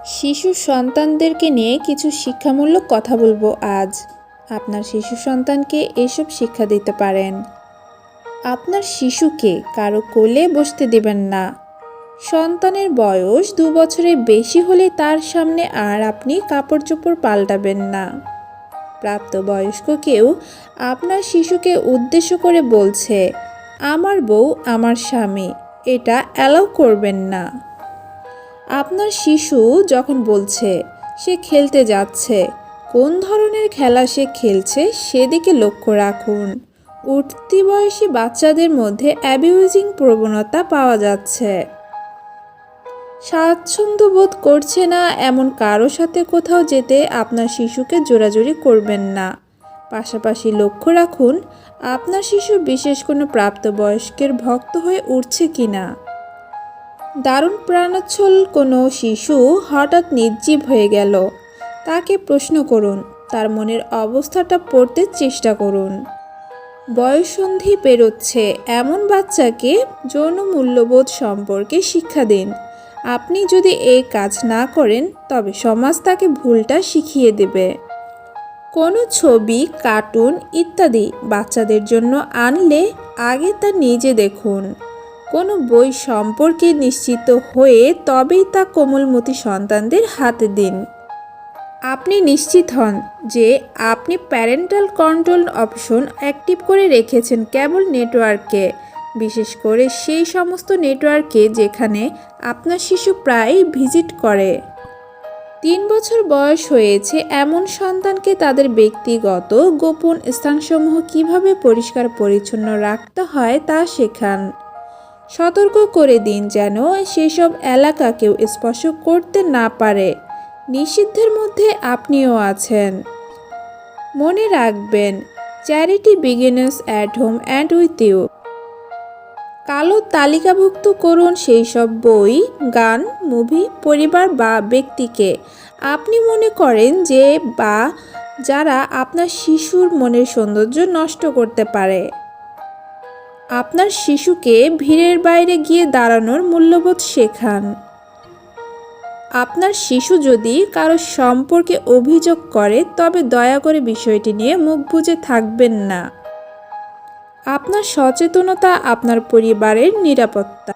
শিশু সন্তানদেরকে নিয়ে কিছু শিক্ষামূলক কথা বলবো আজ। আপনার শিশু সন্তানকে এসব শিক্ষা দিতে পারেন। আপনার শিশুকে কারো কোলে বসতে দেবেন না। সন্তানের বয়স 2 বছরের বেশি হলে তার সামনে আর আপনি কাপড় চোপড় পাল্টাবেন না। প্রাপ্তবয়স্ক কেউ আপনার শিশুকে উদ্দেশ্য করে বলছে, আমার বউ আমার স্বামী, এটা অ্যালাউ করবেন না। আপনার শিশু যখন বলছে সে খেলতে যাচ্ছে, কোন ধরনের খেলা সে খেলছে সেদিকে লক্ষ্য রাখুন। উঠতি বয়সী বাচ্চাদের মধ্যে অ্যাবিউজিং প্রবণতা পাওয়া যাচ্ছে। স্বাচ্ছন্দ্য বোধ করছে না এমন কারো সাথে কোথাও যেতে আপনার শিশুকে জোরাজুরি করবেন না। পাশাপাশি লক্ষ্য রাখুন আপনার শিশু বিশেষ কোনো প্রাপ্তবয়স্কের ভক্ত হয়ে উঠছে কিনা। দারুণ প্রাণোচ্ছল কোনো শিশু হঠাৎ নির্জীব হয়ে গেল, তাকে প্রশ্ন করুন, তার মনের অবস্থাটা পড়তে চেষ্টা করুন। বয়ঃসন্ধি পেরোচ্ছে এমন বাচ্চাকে যৌন মূল্যবোধ সম্পর্কে শিক্ষা দিন। আপনি যদি এই কাজ না করেন তবে সমাজ তাকে ভুলটা শিখিয়ে দেবে। কোনো ছবি, কার্টুন ইত্যাদি বাচ্চাদের জন্য আনলে আগে তা নিজে দেখুন। কোনো বই সম্পর্কে নিশ্চিত হয়ে তবেই তা কোমলমতি সন্তানদের হাতে দিন। আপনি নিশ্চিত হন যে আপনি প্যারেন্টাল কন্ট্রোল অপশন অ্যাক্টিভ করে রেখেছেন কেবল নেটওয়ার্কে, বিশেষ করে সেই সমস্ত নেটওয়ার্কে যেখানে আপনার শিশু প্রায় ভিজিট করে। 3 বছর বয়স হয়েছে এমন সন্তানকে তাদের ব্যক্তিগত গোপন স্থানসমূহ কিভাবে পরিষ্কার পরিচ্ছন্ন রাখতে হয় তা শেখান। সতর্ক করে দিন যেন সেসব এলাকা কেউ স্পর্শ করতে না পারে। নিষিদ্ধের মধ্যে আপনিও আছেন। মনে রাখবেন, charity begins at home and with you. কালো তালিকাভুক্ত করুন সেই সব বই, গান, মুভি, পরিবার বা ব্যক্তিকে আপনি মনে করেন যে বা যারা আপনার শিশুর মনের সৌন্দর্য নষ্ট করতে পারে। আপনার শিশুকে ভিড়ের বাইরে গিয়ে দাঁড়ানোর মূল্যবোধ শেখান। আপনার শিশু যদি কারো সম্পর্কে অভিযোগ করে তবে দয়া করে বিষয়টি নিয়ে মুখ বুজে থাকবেন না। আপনার সচেতনতা আপনার পরিবারের নিরাপত্তা।